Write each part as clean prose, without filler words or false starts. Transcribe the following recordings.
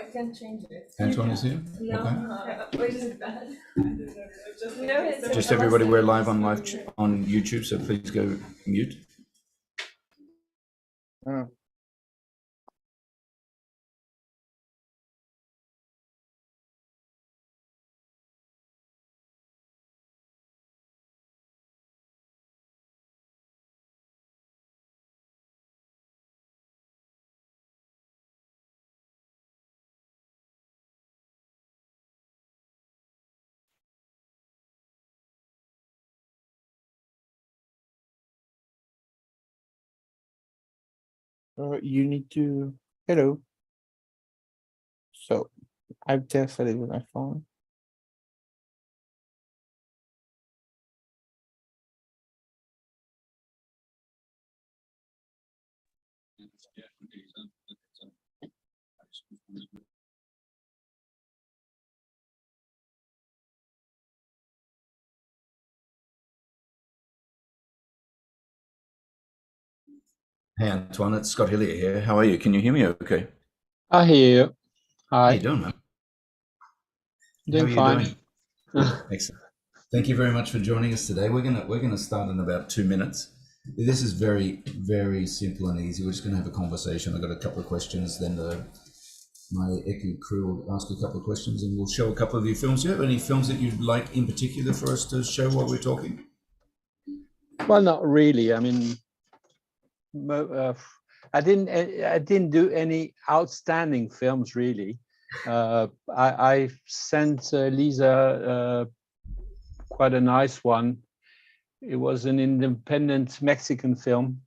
I can change it. Antoine is here? No, Okay. wait, is it bad? Just everybody, we're live on YouTube, so please go mute. You need to. Hello. So I've tested it with my phone. Hey Antoine, it's Scott Hillier here. How are you? Can you hear me okay? I hear you. How Hi. you doing, man? Doing How are fine. you doing? Good. Excellent. Thank you very much for joining us today. We're gonna start in about 2 minutes. This is very, very simple and easy. We're just gonna have a conversation. I've got a couple of questions, then my Eku crew will ask a couple of questions and we'll show a couple of your films. Do you have any films that you'd like in particular for us to show while we're talking? Well, not really. I mean, I didn't do any outstanding films really. I sent Lisa quite a nice one. It was an independent Mexican film,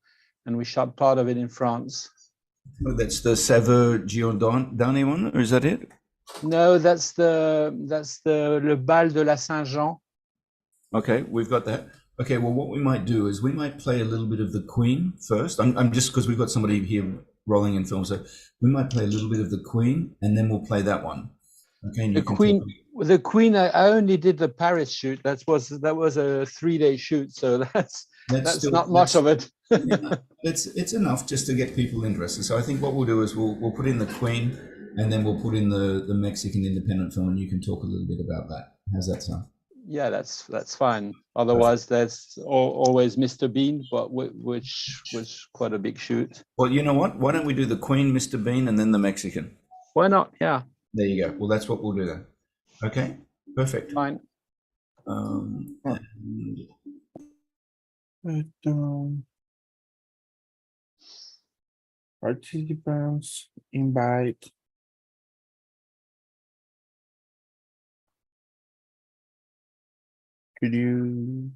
and we shot part of it in France. Oh, that's the Saveur Giordani one, or is that it? No, that's the Le Bal de la Saint-Jean. Okay, we've got that. Okay, well, what we might do is we might play a little bit of the Queen first. I'm just because we've got somebody here rolling in film, so we might play a little bit of the Queen, and then we'll play that one. Okay. And the Queen. I only did the Paris shoot. That was a 3-day shoot, so that's still, not much of it. Yeah, it's enough just to get people interested. So I think what we'll do is we'll put in the Queen, and then we'll put in the Mexican independent film, and you can talk a little bit about that. How's that sound? Yeah, that's fine. Otherwise, there's always Mr. Bean, but which was quite a big shoot. Well, you know what? Why don't we do the Queen, Mr. Bean, and then the Mexican? Why not? Yeah. There you go. Well, that's what we'll do then. Okay, perfect. Fine. Participants invite. Could you?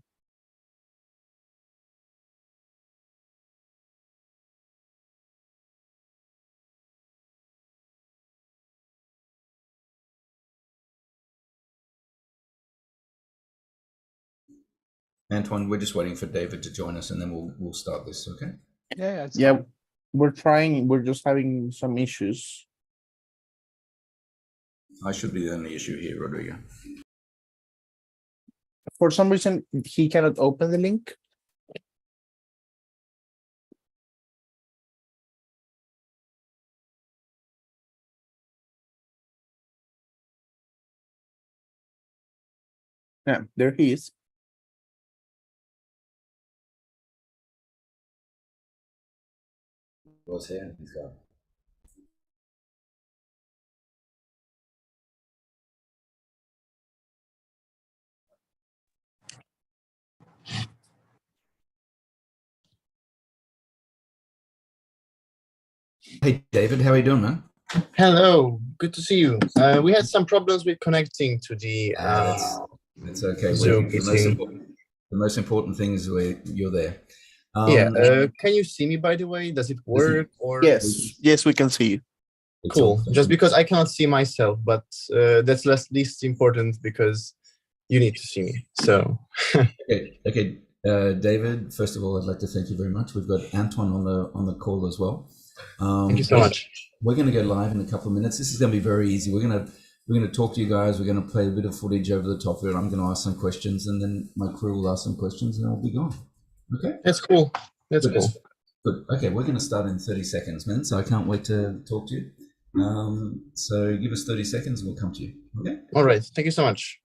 Antoine, we're just waiting for David to join us, and then we'll start this. Okay. Yeah. Yeah, fine. we're trying. We're just having some issues. I should be the only issue here, Rodrigo. For some reason, he cannot open the link. Yeah, there he is. What's here? He's got. Hey, David, how are you doing, man? Hello, good to see you. We had some problems with connecting to the It's okay. Zoom The most important thing is you're there. Can you see me, by the way? Does it work? Or Yes, we can see you. Cool. Just because I cannot see myself, but that's least important because you need to see me. So okay. David, first of all, I'd like to thank you very much. We've got Antoine on the call as well. Thank you so much. We're going to go live in a couple of minutes. This is going to be very easy. We're going to talk to you guys. We're going to play a bit of footage over the top of it. I'm going to ask some questions, and then my crew will ask some questions, and then we'll be gone. Okay. That's cool. That's cool. Good. Okay, we're going to start in 30 seconds, man. So I can't wait to talk to you. So give us 30 seconds and we'll come to you. Okay. All right. Thank you so much.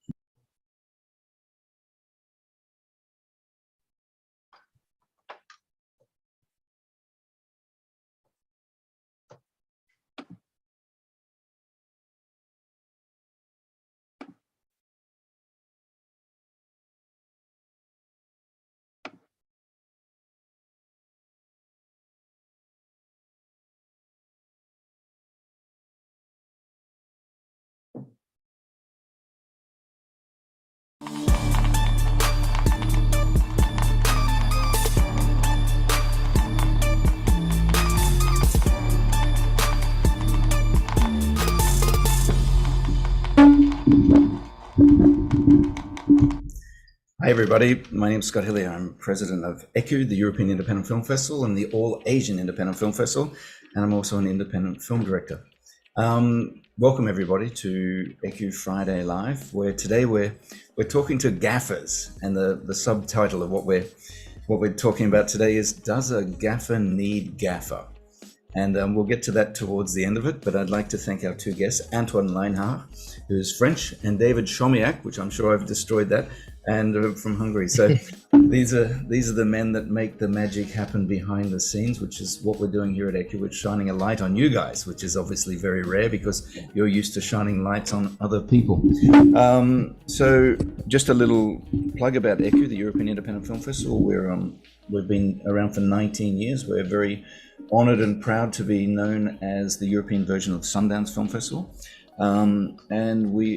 Hi everybody, my name is Scott Hillier. I'm president of ECU, the European Independent Film Festival, and the All Asian Independent Film Festival, and I'm also an independent film director. Welcome everybody to ECU Friday Live, where today we're talking to gaffers, and the subtitle of what we're talking about today is, does a gaffer need gaffer? And we'll get to that towards the end of it, but I'd like to thank our two guests, Antoine Lienhard, who is French, and David Chomiak, which I'm sure I've destroyed that, and from Hungary. So these are the men that make the magic happen behind the scenes, which is what we're doing here at ECU. We're shining a light on you guys, which is obviously very rare because you're used to shining lights on other people. So just a little plug about ECU, the European Independent Film Festival. We've been around for 19 years. We're very honored and proud to be known as the European version of Sundance Film Festival. And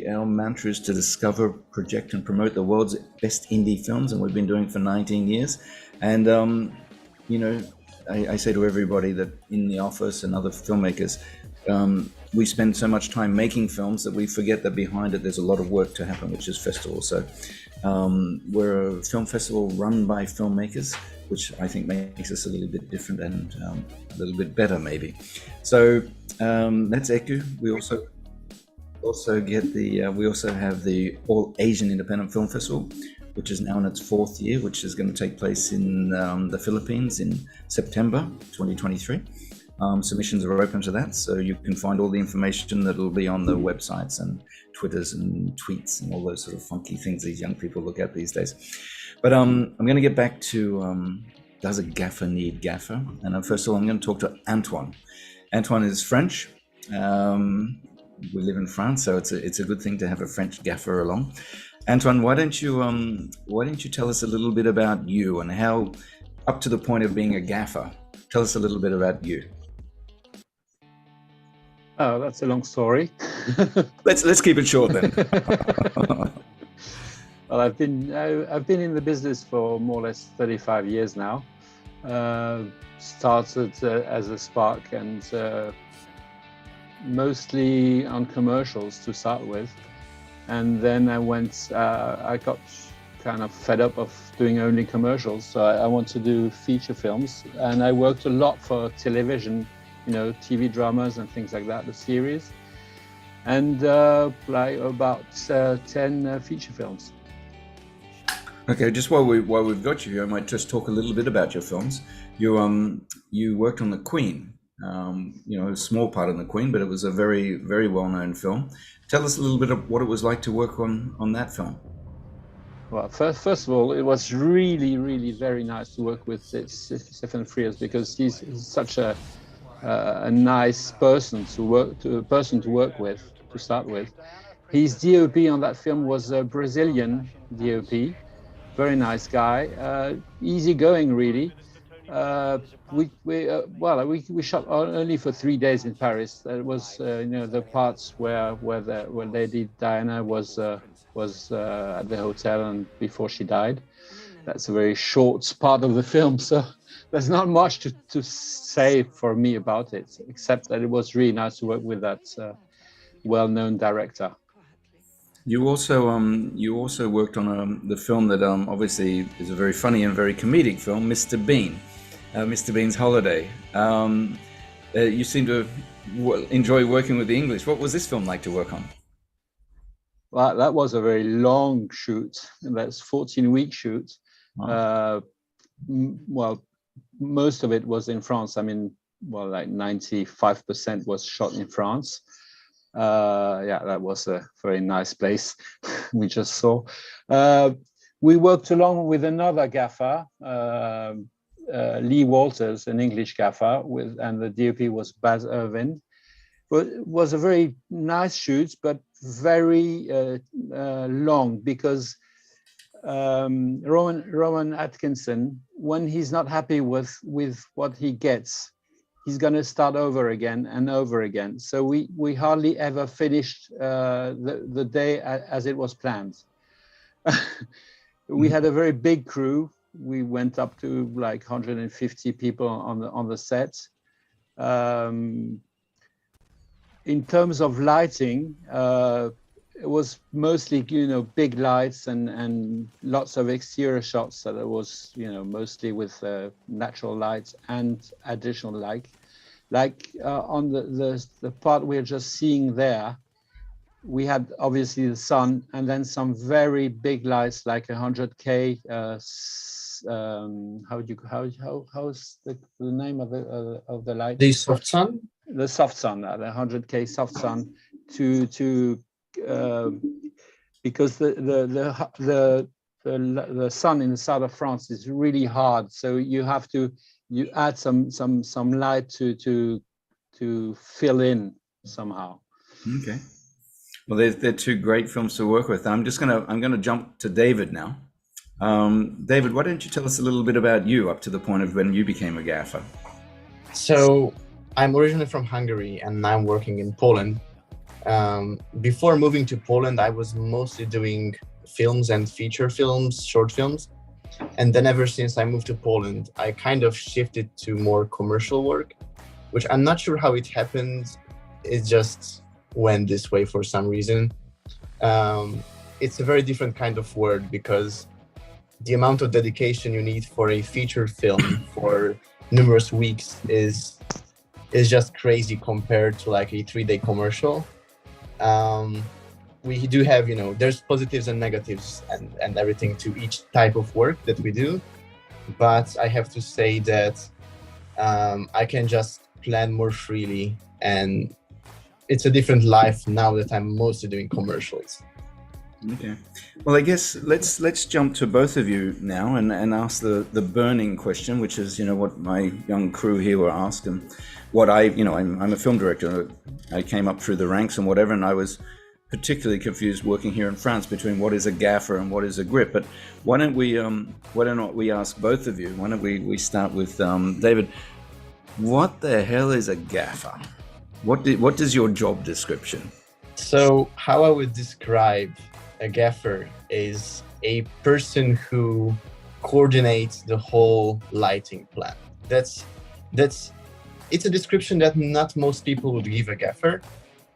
our mantra is to discover, project, and promote the world's best indie films, and we've been doing it for 19 years. And I say to everybody that in the office and other filmmakers, we spend so much time making films that we forget that behind it there's a lot of work to happen, which is festivals. So we're a film festival run by filmmakers, which I think makes us a little bit different and a little bit better maybe. So that's ECU. We also have the All Asian Independent Film Festival, which is now in its 4th year, which is going to take place in the Philippines in September 2023. Submissions are open to that, so you can find all the information that will be on the websites and Twitters and tweets and all those sort of funky things these young people look at these days. But I'm going to get back to does a gaffer need gaffer? And first of all, I'm going to talk to Antoine. Antoine is French. We live in France, so it's a good thing to have a French gaffer along. Antoine, why don't you tell us a little bit about you and how, up to the point of being a gaffer, tell us a little bit about you. Oh, that's a long story. Let's keep it short then. Well, I've been in the business for more or less 35 years now. Started as a spark and mostly on commercials to start with, and then I got kind of fed up of doing only commercials, so I want to do feature films, and I worked a lot for television, TV dramas and things like that, the series, and like about 10 feature films. Okay, just while we've got you here, I might just talk a little bit about your films. You worked on The Queen. A small part in The Queen, but it was a very, very well-known film. Tell us a little bit of what it was like to work on that film. Well, first of all, it was really, really very nice to work with Stephen Frears, because he's such a nice person to work with to start with. His DOP on that film was a Brazilian DOP, very nice guy, easygoing really. We shot only for 3 days in Paris. It was the parts where Lady Diana was at the hotel and before she died. That's a very short part of the film, so there's not much to say for me about it, except that it was really nice to work with that well-known director. You also worked on the film that obviously is a very funny and very comedic film, Mr. Bean. Mr. Bean's Holiday. You seem to enjoy working with the English. What was this film like to work on? Well, that was a very long shoot. That's 14-week shoot. Wow. Well, most of it was in France. I mean, well, like 95% was shot in France. Yeah, that was a very nice place we just saw. We worked along with another gaffer, Lee Walters, an English gaffer, and the DOP was Baz Irvin. But it was a very nice shoot, but very long, because Rowan Atkinson, when he's not happy with what he gets, he's going to start over again and over again. So we hardly ever finished the day as it was planned. We had a very big crew. We went up to like 150 people on the set. In terms of lighting, it was mostly, big lights and lots of exterior shots. So there was, mostly with natural lights and additional light. Like on the part we're just seeing there, we had obviously the sun, and then some very big lights, like 100K. How's the name of the light? The soft sun. The soft sun, the 100K soft sun, because the sun in the south of France is really hard, so you add some light to fill in somehow. Okay. Well, they're two great films to work with. I'm gonna jump to David now. David, why don't you tell us a little bit about you up to the point of when you became a gaffer? So I'm originally from Hungary, and now I'm working in Poland. Before moving to Poland, I was mostly doing films and feature films, short films. And then ever since I moved to Poland, I kind of shifted to more commercial work, which I'm not sure how it happened. It just went this way for some reason. It's a very different kind of work, because the amount of dedication you need for a feature film for numerous weeks is just crazy compared to like a 3-day commercial. We do have, there's positives and negatives and everything to each type of work that we do. But I have to say that I can just plan more freely, and it's a different life now that I'm mostly doing commercials. Okay. Well, I guess let's jump to both of you now and ask the burning question, which is, what my young crew here were asking. What I'm a film director. I came up through the ranks and whatever, and I was particularly confused working here in France between what is a gaffer and what is a grip. But why don't we ask both of you? Why don't we start with David? What the hell is a gaffer? What is your job description? So how I would describe a gaffer is a person who coordinates the whole lighting plan. It's a description that not most people would give a gaffer,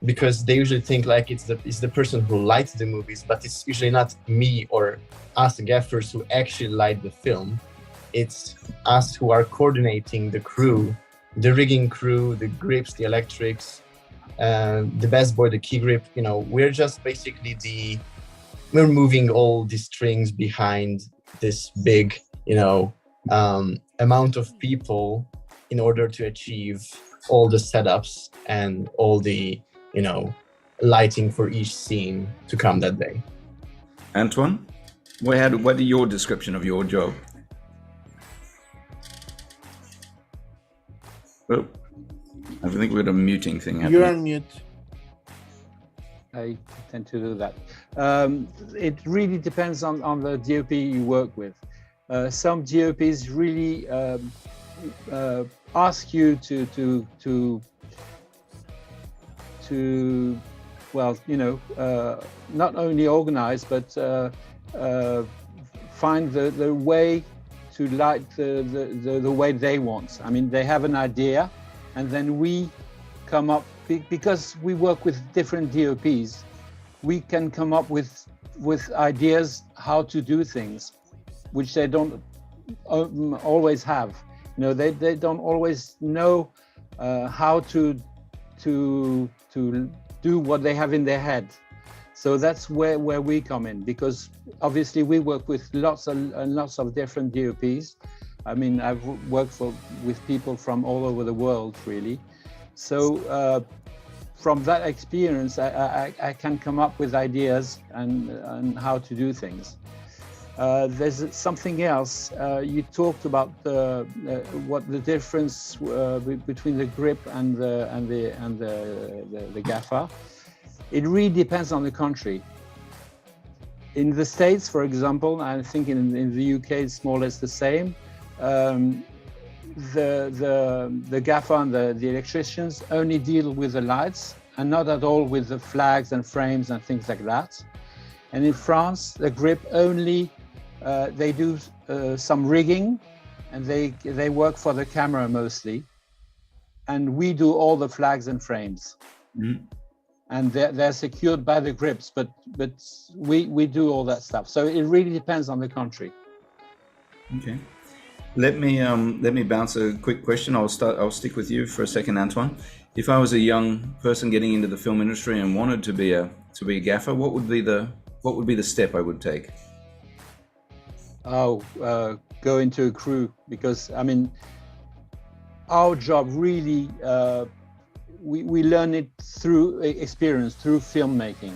because they usually think like it's the person who lights the movies, but it's usually not me or us gaffers who actually light the film. It's us who are coordinating the crew, the rigging crew, the grips, the electrics, the best boy, the key grip. We're just basically we're moving all the strings behind this big, amount of people in order to achieve all the setups and all the, lighting for each scene to come that day. Antoine, what is your description of your job? Oh, I think we've got a muting thing happening. You're on mute. I tend to do that. It really depends on the DOP you work with. Some DOPs really ask you to not only organize, but find the way to light the way they want. I mean, they have an idea, and then we come up, because we work with different DOPs, we can come up with ideas how to do things, which they don't always have. They don't always know how to do what they have in their head. So that's where we come in, because obviously we work with lots of different DOPs. I mean, I've worked with people from all over the world, really. So from that experience, I can come up with ideas and how to do things. There's something else. You talked about what the difference between the grip and the gaffer. It really depends on the country. In the States, for example, I think in the UK it's more or less the same. The gaffer and the electricians only deal with the lights and not at all with the flags and frames and things like that. And in France, the grip only, they do some rigging, and they work for the camera mostly. And we do all the flags and frames. Mm. And they're secured by the grips, but we do all that stuff. So it really depends on the country. Okay. Let me bounce a quick question. I'll stick with you for a second, Antoine. If I was a young person getting into the film industry and wanted to be a gaffer, what would be the step I would take? Go into a crew, because I mean, our job really, we learn it through experience, through filmmaking.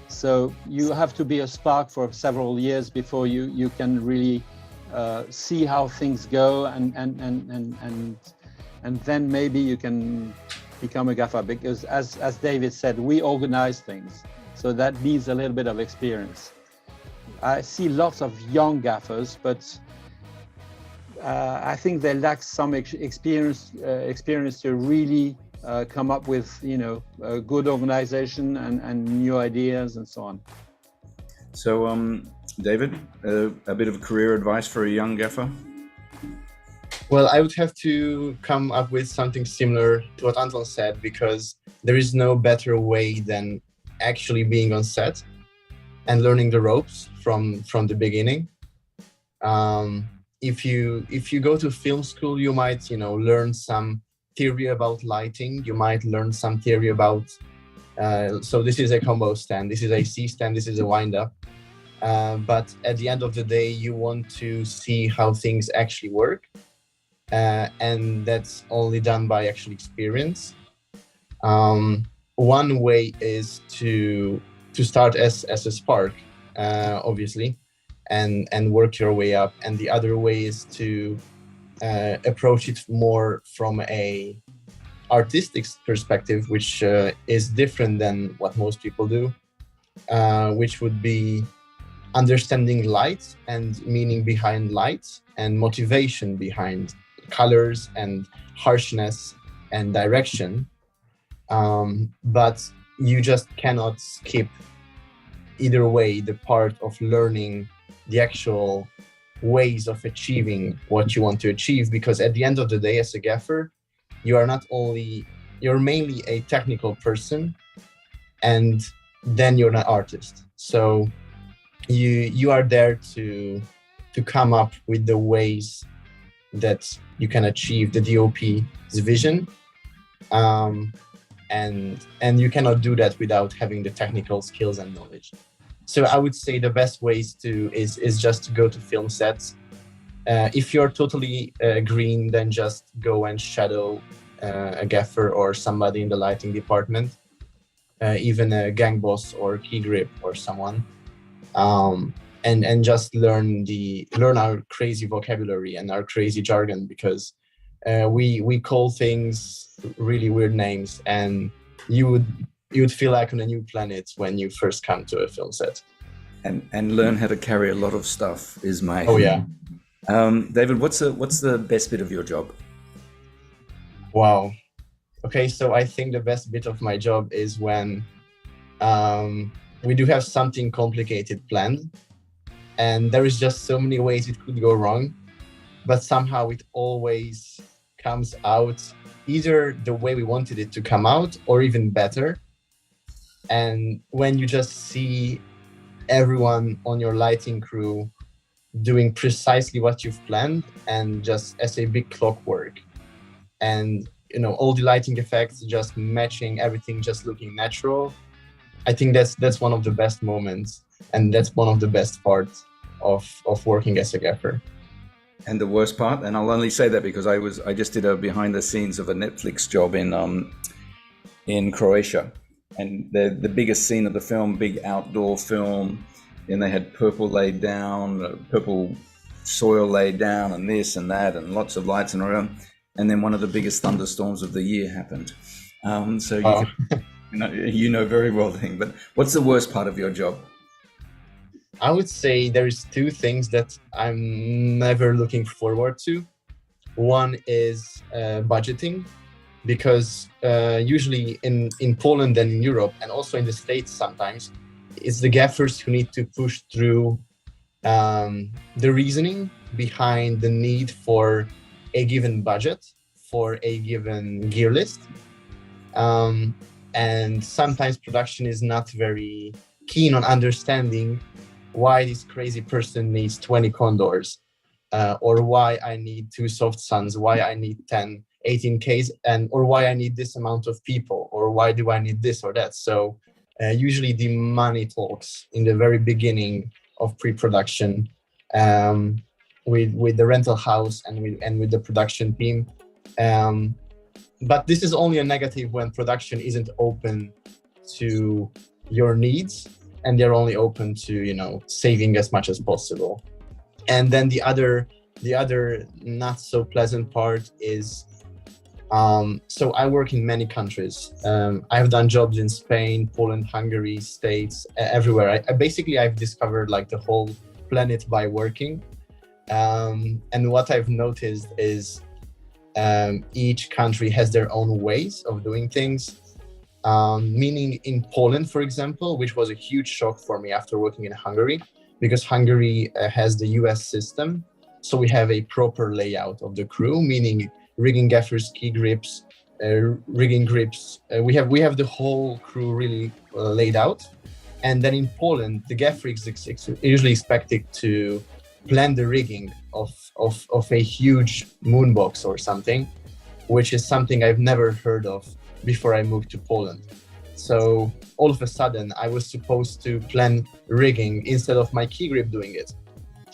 So you have to be a spark for several years before you can really see how things go, and then maybe you can become a gaffer, because as David said, we organize things, so that needs a little bit of experience. I see lots of young gaffers, but I think they lack some experience to really come up with, a good organization and new ideas and so on. So, David, a bit of career advice for a young gaffer? Well, I would have to come up with something similar to what Anton said, because there is no better way than actually being on set and learning the ropes from the beginning. If you go to film school, you might learn some theory about lighting. You might learn some theory about so this is a combo stand, this is a C stand, this is a wind up. But at the end of the day, you want to see how things actually work, and that's only done by actual experience. One way is to start as a spark, obviously, and work your way up. And the other way is to approach it more from a artistic perspective, which is different than what most people do, which would be understanding light and meaning behind light and motivation behind colors and harshness and direction. But you just cannot skip either way the part of learning the actual ways of achieving what you want to achieve, because at the end of the day, as a gaffer, you're mainly a technical person, and then you're an artist. So you are there to come up with the ways that you can achieve the DOP's vision, and you cannot do that without having the technical skills and knowledge. So I would say the best ways is just to go to film sets. If you're totally green, then just go and shadow a gaffer or somebody in the lighting department, even a gang boss or key grip or someone, and just learn our crazy vocabulary and our crazy jargon, because we call things really weird names, and you would feel like on a new planet when you first come to a film set. And learn how to carry a lot of stuff is my... Oh yeah. David, what's the best bit of your job? Wow. Okay, so I think the best bit of my job is when we do have something complicated planned, and there is just so many ways it could go wrong, but somehow it always comes out either the way we wanted it to come out or even better. And when you just see everyone on your lighting crew doing precisely what you've planned, and just as a big clockwork, and all the lighting effects just matching, everything just looking natural, I think that's one of the best moments, and that's one of the best parts of working as a gaffer. And the worst part, and I'll only say that because I just did a behind the scenes of a Netflix job in Croatia, and the biggest scene of the film, big outdoor film, and they had purple laid down, purple soil laid down, and this and that, and lots of lights and around. And then one of the biggest thunderstorms of the year happened. So you know very well the thing. But what's the worst part of your job? I would say there's two things that I'm never looking forward to. One is budgeting, because usually in Poland and in Europe, and also in the States sometimes, it's the gaffers who need to push through the reasoning behind the need for a given budget, for a given gear list. And sometimes production is not very keen on understanding why this crazy person needs 20 condors, or why I need 2 soft suns, why I need 10, 18Ks, or why I need this amount of people, or why do I need this or that. So usually the money talks in the very beginning of pre-production with the rental house and with the production team. But this is only a negative when production isn't open to your needs, and they're only open to, saving as much as possible. And then the other not so pleasant part is, so I work in many countries. I've done jobs in Spain, Poland, Hungary, States, everywhere. I've discovered like the whole planet by working. And what I've noticed is each country has their own ways of doing things. Meaning in Poland, for example, which was a huge shock for me after working in Hungary, because Hungary has the US system. So we have a proper layout of the crew, meaning rigging gaffers, key grips, rigging grips. We have the whole crew really laid out. And then in Poland, the gaffer is usually expected to plan the rigging of a huge moonbox or something, which is something I've never heard of before I moved to Poland. So all of a sudden I was supposed to plan rigging instead of my key grip doing it,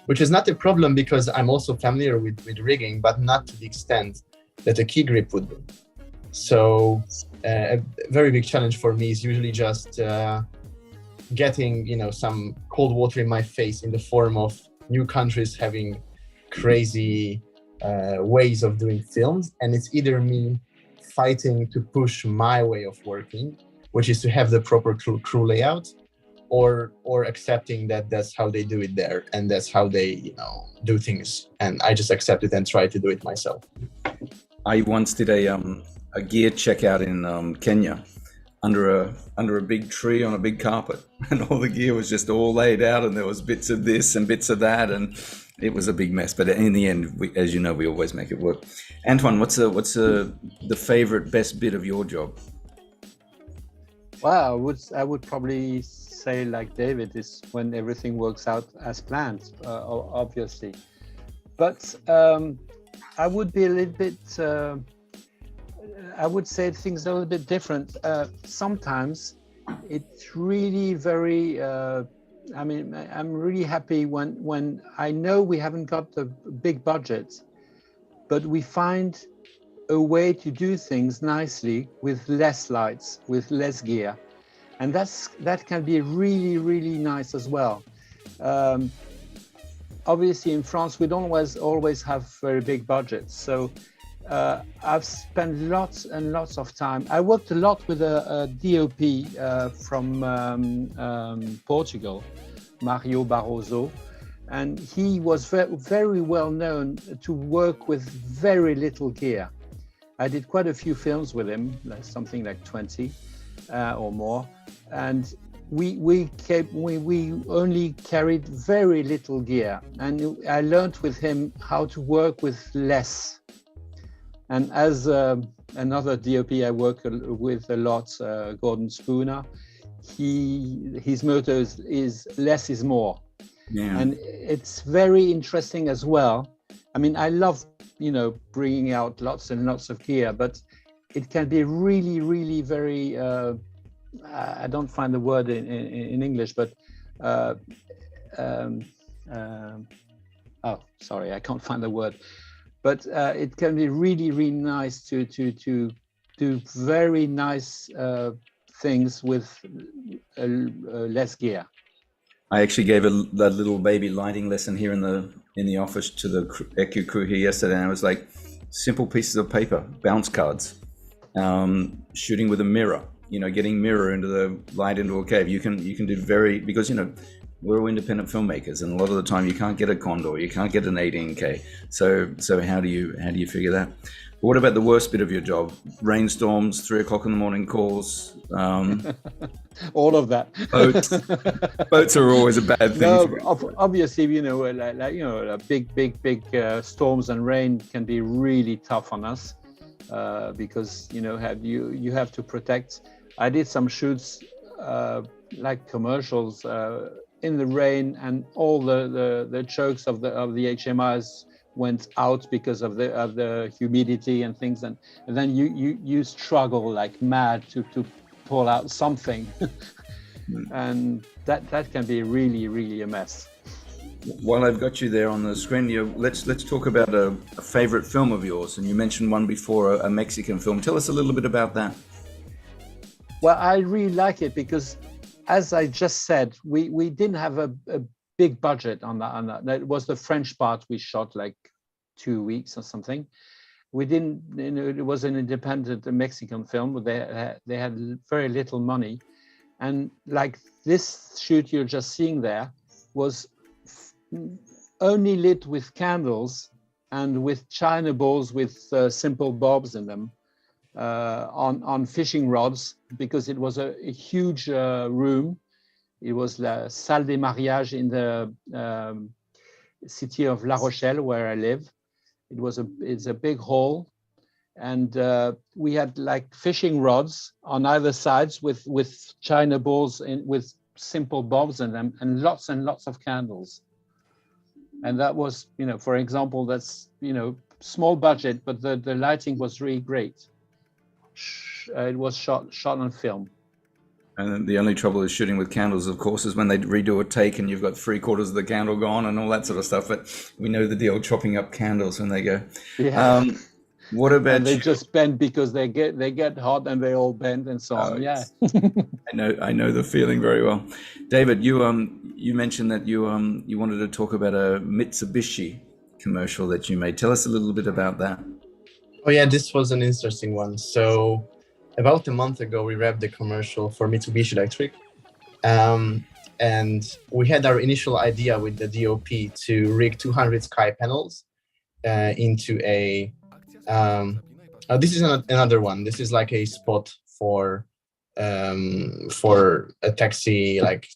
which is not a problem because I'm also familiar with rigging, but not to the extent that a key grip would be. So a very big challenge for me is usually just getting some cold water in my face in the form of new countries having crazy ways of doing films, and it's either me fighting to push my way of working, which is to have the proper crew layout, or accepting that that's how they do it there and that's how they do things, and I just accept it and try to do it myself. I once did a gear checkout in Kenya under a big tree on a big carpet, and all the gear was just all laid out, and there was bits of this and bits of that, and it was a big mess. But in the end, as you know, we always make it work. Antoine, what's the favorite, best bit of your job? Well, I would probably say, like David, is when everything works out as planned, obviously. But I would be a little bit. I would say things are a little bit different. Sometimes it's really very. I'm really happy when I know we haven't got the big budget, but we find a way to do things nicely with less lights, with less gear. And that can be really, really nice as well. Obviously in France, we don't always have very big budgets. So I've spent lots and lots of time. I worked a lot with a DOP from Portugal, Mario Barroso, and he was very well known to work with very little gear. I did quite a few films with him, something like 20 or more, and we only carried very little gear, and I learned with him how to work with less. And as another DOP I work with a lot, Gordon Spooner, his motto is less is more. Yeah. And it's very interesting as well. I mean, I love bringing out lots and lots of gear, but it can be really, really very, I don't find the word in English, but oh, sorry, I can't find the word, but it can be really, really nice to do very nice things with less gear. I actually gave a little baby lighting lesson here in the office to the ECU crew here yesterday, and I was like, simple pieces of paper, bounce cards, shooting with a mirror, getting mirror into the light into a cave. You can do because we're all independent filmmakers, and a lot of the time you can't get a Condor, you can't get an 18K. So how do you figure that? But what about the worst bit of your job? Rainstorms, 3 o'clock in the morning calls. All of that. Boats are always a bad thing. No, obviously, big storms and rain can be really tough on us because you have to protect. I did some shoots like commercials in the rain, and all the chokes of the HMIs went out because of the humidity and things, and then you struggle like mad to pull out something. And that can be really, really a mess. While I've got you there on the screen, let's talk about a favorite film of yours. And you mentioned one before, a Mexican film. Tell us a little bit about that. Well, I really like it because, as I just said, we didn't have a big budget on that. That was the French part we shot like 2 weeks or something. We didn't, it was an independent Mexican film. They had very little money. And like this shoot you're just seeing there was only lit with candles and with china bowls with simple bobs in them on fishing rods, because it was a huge room. It was La Salle des Mariages in the city of La Rochelle, where I live. It's a big hall. And we had like fishing rods on either sides with china bowls with simple bobs in them, and lots of candles. And that was, for example, that's, small budget, but the lighting was really great. It was shot on film. And the only trouble is shooting with candles, of course, is when they redo a take and you've got 3/4 of the candle gone and all that sort of stuff. But we know the deal, chopping up candles when they go. Yeah. What about? And they just bend because they get hot and they all bend and so on. Yeah. I know the feeling very well. David, you mentioned that you wanted to talk about a Mitsubishi commercial that you made. Tell us a little bit about that. Oh yeah, this was an interesting one. So about a month ago, we wrapped the commercial for Mitsubishi Electric. And we had our initial idea with the DOP to rig 200 sky panels into a this is another one. This is like a spot for a taxi, like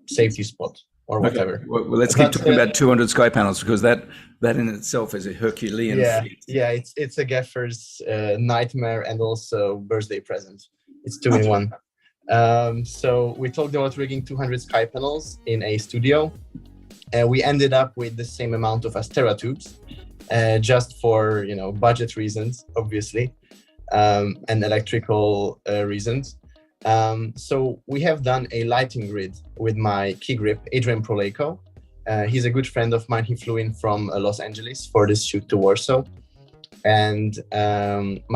safety spot or whatever. Okay. Well, let's keep talking about 200 sky panels, because that in itself is a Herculean feat. Yeah, it's a gaffer's nightmare and also birthday present. It's 2 in 1. So we talked about rigging 200 sky panels in a studio, and we ended up with the same amount of Astera tubes. Just for budget reasons, obviously, and electrical reasons. So we have done a lighting grid with my key grip, Adrian Proleco. He's a good friend of mine. He flew in from Los Angeles for this shoot to Warsaw, and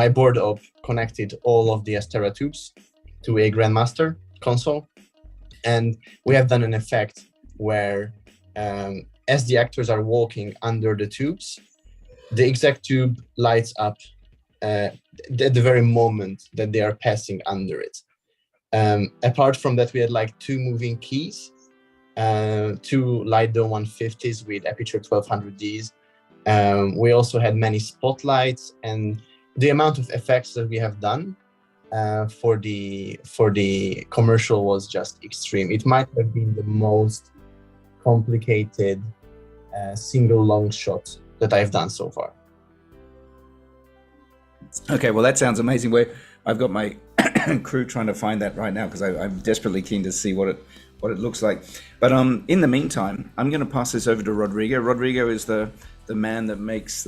my board op connected all of the Astera tubes to a Grandmaster console, and we have done an effect where as the actors are walking under the tubes, the exact tube lights up at the very moment that they are passing under it. Apart from that, we had like 2 moving keys, 2 light dome 150s with aperture 1200Ds. We also had many spotlights, and the amount of effects that we have done for the commercial was just extreme. It might have been the most complicated single long shot that I've done so far. Okay, well, that sounds amazing. I've got my crew trying to find that right now, because I'm desperately keen to see what it looks like. But in the meantime, I'm going to pass this over to Rodrigo. Rodrigo is the man that makes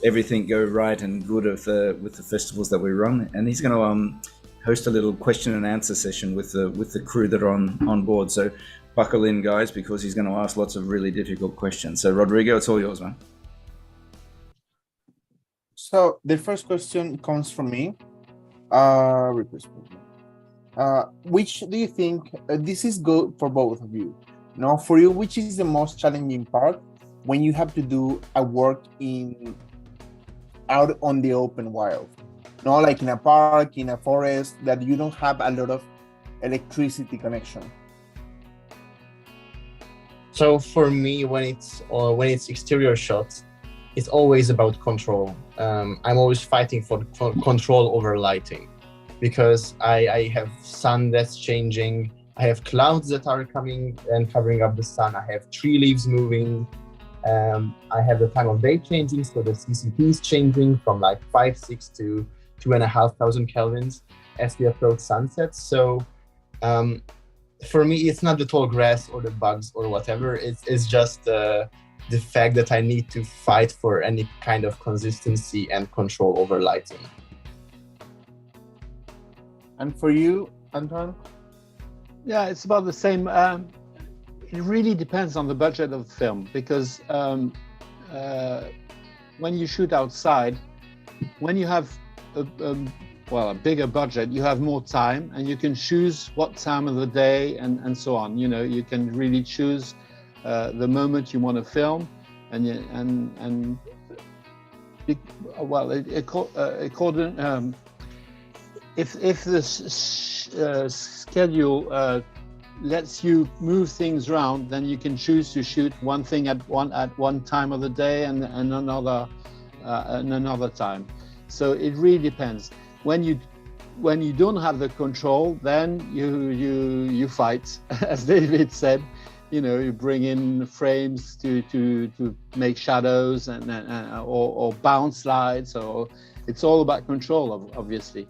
everything go right and good with the festivals that we run, and he's going to host a little question and answer session with the crew that are on board. So buckle in, guys, because he's going to ask lots of really difficult questions. So Rodrigo, it's all yours, man. So the first question comes from me. Which do you think, this is good for both of you? Now, for you, which is the most challenging part when you have to do a work out on the open wild? No, like in a park, in a forest, that you don't have a lot of electricity connection. So for me, when it's exterior shots, it's always about control. I'm always fighting for control over lighting, because I have sun that's changing. I have clouds that are coming and covering up the sun. I have tree leaves moving. I have the time of day changing, so the CCP is changing from like 5, 6 to 2,500 kelvins as we approach sunset. So for me, it's not the tall grass or the bugs or whatever. It's just the fact that I need to fight for any kind of consistency and control over lighting. And for you, Antoine? Yeah, it's about the same. It really depends on the budget of the film, because when you shoot outside, when you have a bigger budget, you have more time and you can choose what time of the day and so on. You know, you can really choose the moment you want to film, if the schedule lets you move things around, then you can choose to shoot one thing at one time of the day and another time. So it really depends. When you don't have the control, then you fight, as David said. You know, you bring in frames to make shadows or bounce lights, or it's all about control, obviously.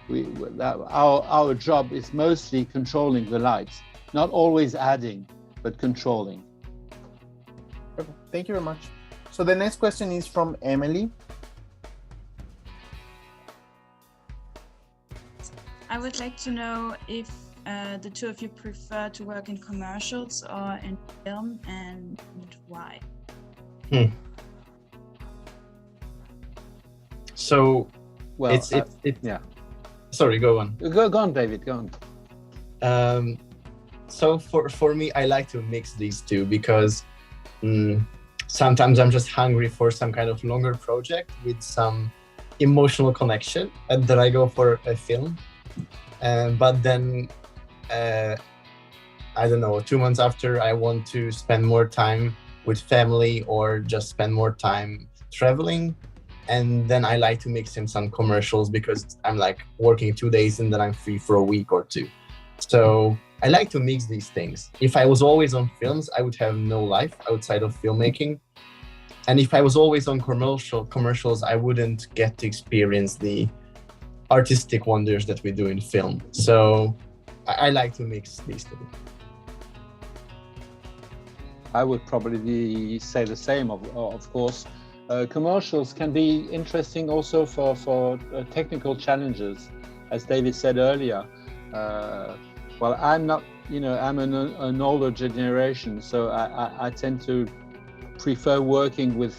Our job is mostly controlling the lights, not always adding, but controlling. Okay, thank you very much. So the next question is from Emily. I would like to know if the two of you prefer to work in commercials or in film, and why? So, well, yeah. Sorry, go on. Go on, David. Go on. So for me, I like to mix these two, because sometimes I'm just hungry for some kind of longer project with some emotional connection, and then I go for a film. But then, I don't know, 2 months after, I want to spend more time with family or just spend more time traveling. And then I like to mix in some commercials, because I'm like working 2 days and then I'm free for a week or two. So I like to mix these things. If I was always on films, I would have no life outside of filmmaking. And if I was always on commercials, I wouldn't get to experience the artistic wonders that we do in film. So I like to mix these two. I would probably say the same, of course. Commercials can be interesting also for technical challenges, as David said earlier. Well, I'm not, I'm an older generation, so I tend to prefer working with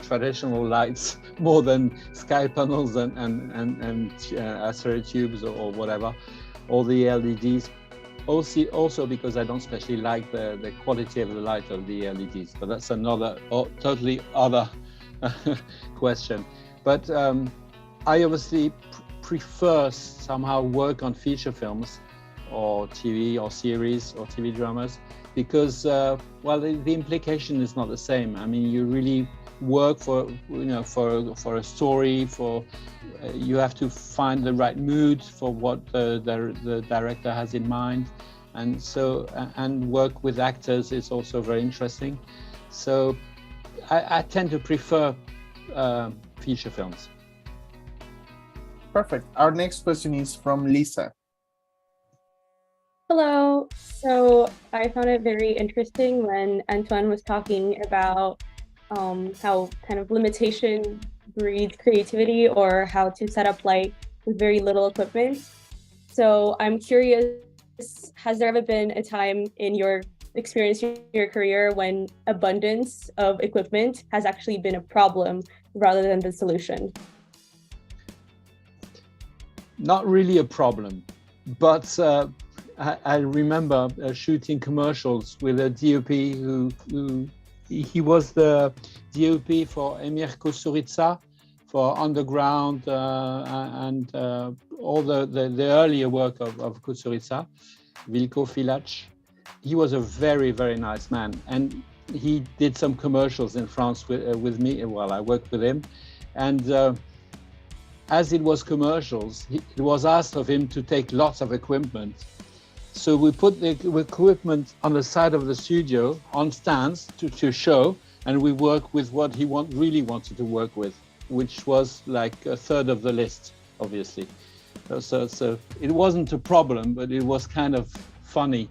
traditional lights more than sky panels and acrylic tubes or whatever, or the LEDs. Also because I don't especially like the quality of the light of the LEDs, but that's another totally other question. But I obviously prefer somehow work on feature films or TV or series or TV dramas, because well, the implication is not the same. I mean, you really work for a story, you have to find the right mood for what the director has in mind, and so work with actors is also very interesting. So I tend to prefer feature films. Perfect. Our next question is from Lisa. Hello. So I found it very interesting when Antoine was talking about how kind of limitation breeds creativity, or how to set up light with very little equipment. So I'm curious, has there ever been a time in your experience in your career when abundance of equipment has actually been a problem rather than the solution? Not really a problem, but I remember shooting commercials with a DOP who he was the DOP for Emir Kusturica for Underground and all the earlier work of Kusturica, Vilko Filac. He was a very, very nice man, and he did some commercials in France with me while I worked with him. And as it was commercials, it was asked of him to take lots of equipment. So we put the equipment on the side of the studio on stands to show, and we work with what he really wanted to work with, which was like a third of the list, obviously. So it wasn't a problem, but it was kind of funny.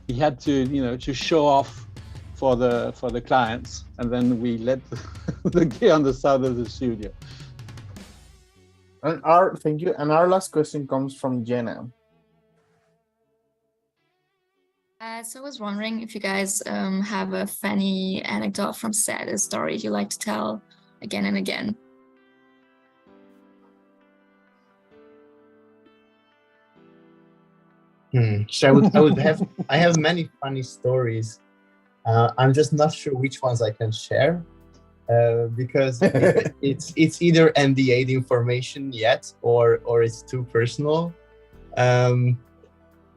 He had to, to show off for the clients, and then we let the gear on the side of the studio. And thank you. And our last question comes from Jenna. So I was wondering if you guys have a funny anecdote from set, a story you like to tell again and again. So I have many funny stories. I'm just not sure which ones I can share. Because it's either NDA information yet, or it's too personal.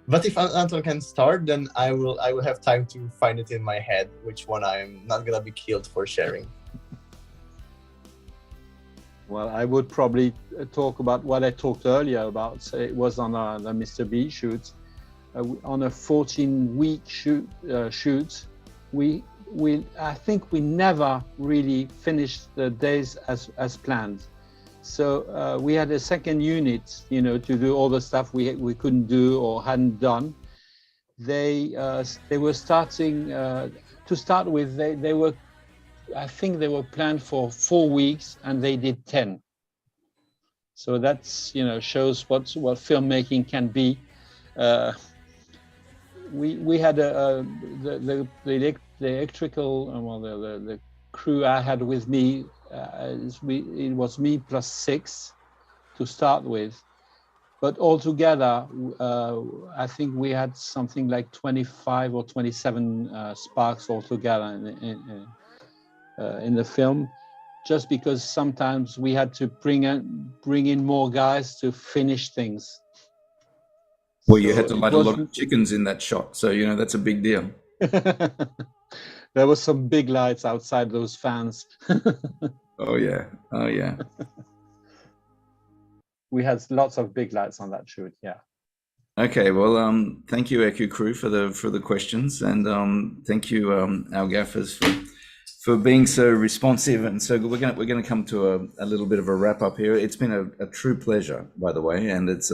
But if Antoine can start, then I will have time to find it in my head which one I'm not gonna be killed for sharing. Well, I would probably talk about what I talked earlier about. So it was on the Mr. B shoot, on a 14-week shoot. I think we never really finished the days as planned. So we had a second unit, to do all the stuff we couldn't do or hadn't done. They were starting to start with. I think they were planned for 4 weeks, and they did 10. So that's shows what filmmaking can be. We had the electrical, the crew I had with me, it was me plus 6 to start with, but altogether I think we had something like 25 or 27 sparks altogether in the film, just because sometimes we had to bring in more guys to finish things. Well, you had to light a lot of chickens in that shot, so that's a big deal. There was some big lights outside those fans. Oh yeah. We had lots of big lights on that shoot. Yeah. Okay. Well, thank you, ECU crew, for the questions, and thank you, our gaffers, for being so responsive. And so we're gonna come to a little bit of a wrap up here. It's been a true pleasure, by the way, and it's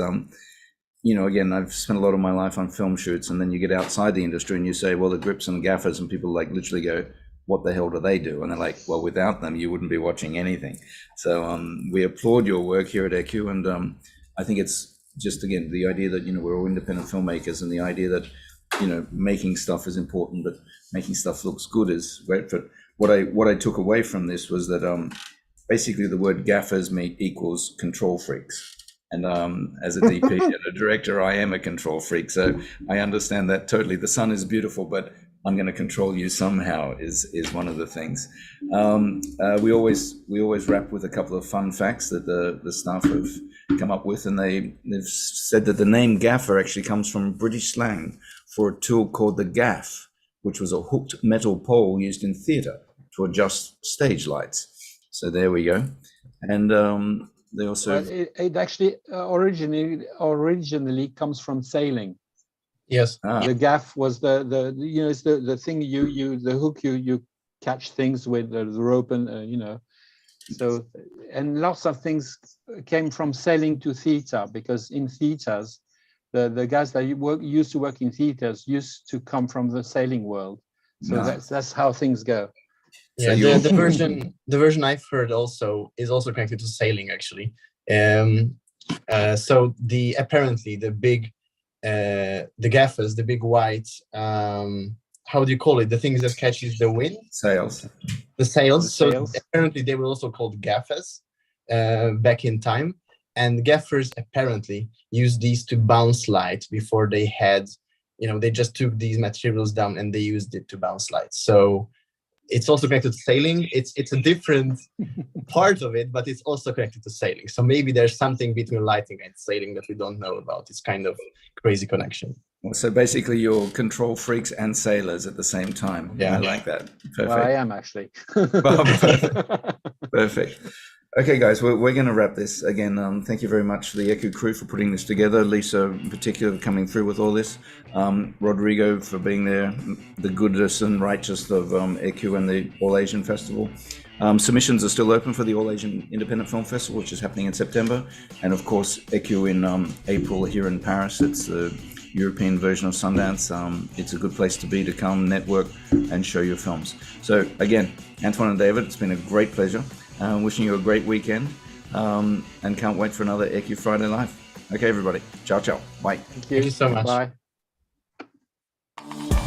again, I've spent a lot of my life on film shoots, and then you get outside the industry and you say, well, the grips and gaffers, and people literally go, what the hell do they do? And they're like, well, without them, you wouldn't be watching anything. So we applaud your work here at ECU, and I think it's just, again, the idea that, we're all independent filmmakers, and the idea that, making stuff is important, but making stuff looks good is great. But what I took away from this was that basically the word gaffers equals control freaks. And as a DP and a director, I am a control freak, so I understand that totally. The sun is beautiful, but I'm going to control you somehow is one of the things. We always wrap with a couple of fun facts that the staff have come up with, and they've said that the name gaffer actually comes from British slang for a tool called the gaff, which was a hooked metal pole used in theatre to adjust stage lights. So there we go. And they also it actually originally comes from sailing. Yes. The gaff was it's the thing the hook you catch things with, the rope, and so, and lots of things came from sailing to theater, because in theaters the guys that used to work in theaters used to come from the sailing world. So that's how things go. Yeah, the version I've heard also is also connected to sailing, actually. So apparently the big, the gaffers, the big white, how do you call it? The things that catches the wind? Sails. The sails. The sails. So apparently they were also called gaffers back in time. And gaffers apparently used these to bounce light before they had, they just took these materials down and they used it to bounce light. So it's also connected to sailing. It's a different part of it, but it's also connected to sailing. So maybe there's something between lighting and sailing that we don't know about. It's kind of crazy connection. So basically, you're control freaks and sailors at the same time. Yeah. I like that. Perfect. Well, I am actually. Well, perfect. Okay, guys, we're going to wrap this. Again, thank you very much for the ECU crew for putting this together. Lisa, in particular, coming through with all this. Rodrigo for being there, the goodness and righteous of ECU and the All Asian Festival. Submissions are still open for the All Asian Independent Film Festival, which is happening in September. And of course, ECU in April here in Paris. It's the European version of Sundance. It's a good place to be, to come, network, and show your films. So again, Antoine and David, it's been a great pleasure. Wishing you a great weekend, and can't wait for another ECU Friday Live. Okay, everybody. Ciao, ciao. Bye. Thank you so much. Bye.